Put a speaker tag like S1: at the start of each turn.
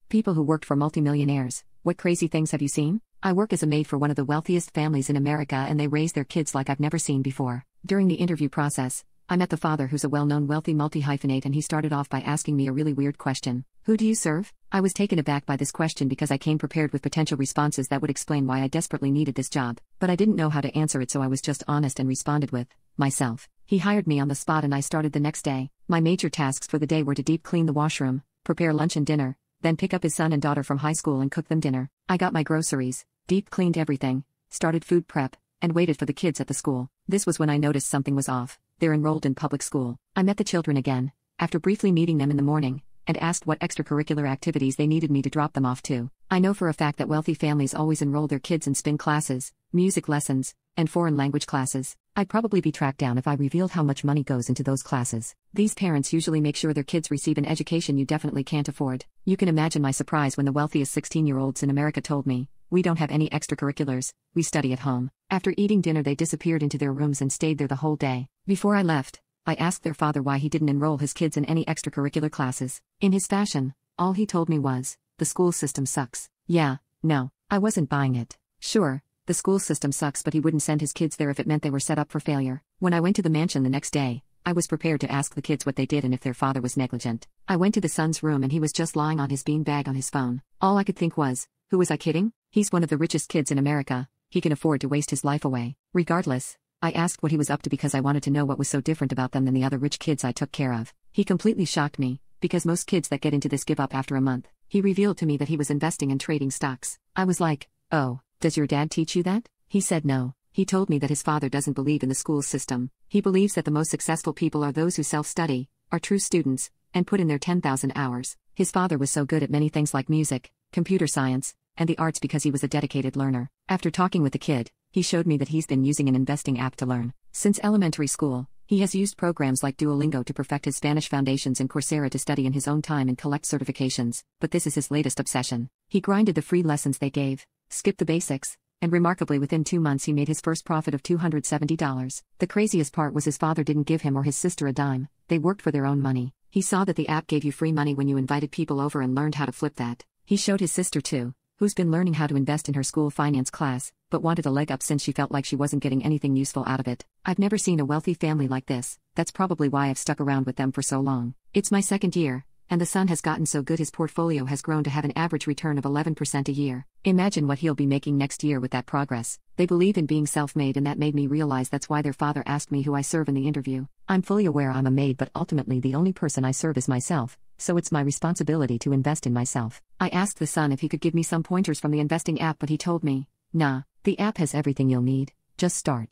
S1: People who worked for multimillionaires. What crazy things have you seen? I work as a maid for one of the wealthiest families in America, and they raise their kids like I've never seen before. During the interview process, I met the father, who's a well-known wealthy multi-hyphenate, and he started off by asking me a really weird question. Who do you serve? I was taken aback by this question because I came prepared with potential responses that would explain why I desperately needed this job. But I didn't know how to answer it, so I was just honest and responded with myself. He hired me on the spot and I started the next day. My major tasks for the day were to deep clean the washroom, prepare lunch and dinner, then pick up his son and daughter from high school and cook them dinner. I got my groceries, deep cleaned everything, started food prep, and waited for the kids at the school. This was when I noticed something was off. They're enrolled in public school. I met the children again, after briefly meeting them in the morning, and asked what extracurricular activities they needed me to drop them off to. I know for a fact that wealthy families always enroll their kids in spin classes, music lessons, and foreign language classes. I'd probably be tracked down if I revealed how much money goes into those classes. These parents usually make sure their kids receive an education you definitely can't afford. You can imagine my surprise when the wealthiest 16-year-olds in America told me, "We don't have any extracurriculars, we study at home." After eating dinner, they disappeared into their rooms and stayed there the whole day. Before I left, I asked their father why he didn't enroll his kids in any extracurricular classes. In his fashion, all he told me was, "The school system sucks." Yeah, no, I wasn't buying it. Sure, the school system sucks, but he wouldn't send his kids there if it meant they were set up for failure. When I went to the mansion the next day, I was prepared to ask the kids what they did and if their father was negligent. I went to the son's room and he was just lying on his beanbag on his phone. All I could think was, who was I kidding? He's one of the richest kids in America. He can afford to waste his life away. Regardless, I asked what he was up to because I wanted to know what was so different about them than the other rich kids I took care of. He completely shocked me, because most kids that get into this give up after a month. He revealed to me that he was investing and trading stocks. I was like, "Oh, does your dad teach you that?" He said no. He told me that his father doesn't believe in the school system. He believes that the most successful people are those who self-study, are true students, and put in their 10,000 hours. His father was so good at many things like music, computer science, and the arts because he was a dedicated learner. After talking with the kid, he showed me that he's been using an investing app to learn. Since elementary school, he has used programs like Duolingo to perfect his Spanish foundations and Coursera to study in his own time and collect certifications. But this is his latest obsession. He grinded the free lessons they gave, skipped the basics, and remarkably within 2 months he made his first profit of $270. The craziest part was his father didn't give him or his sister a dime. They worked for their own money. He saw that the app gave you free money when you invited people over and learned how to flip that. He showed his sister too, who's been learning how to invest in her school finance class, but wanted a leg up since she felt like she wasn't getting anything useful out of it. I've never seen a wealthy family like this. That's probably why I've stuck around with them for so long. It's my second year, and the son has gotten so good his portfolio has grown to have an average return of 11% a year. Imagine what he'll be making next year with that progress. They believe in being self-made, and that made me realize that's why their father asked me who I serve in the interview. I'm fully aware I'm a maid, but ultimately the only person I serve is myself, so it's my responsibility to invest in myself. I asked the son if he could give me some pointers from the investing app, but he told me, "Nah, the app has everything you'll need, just start."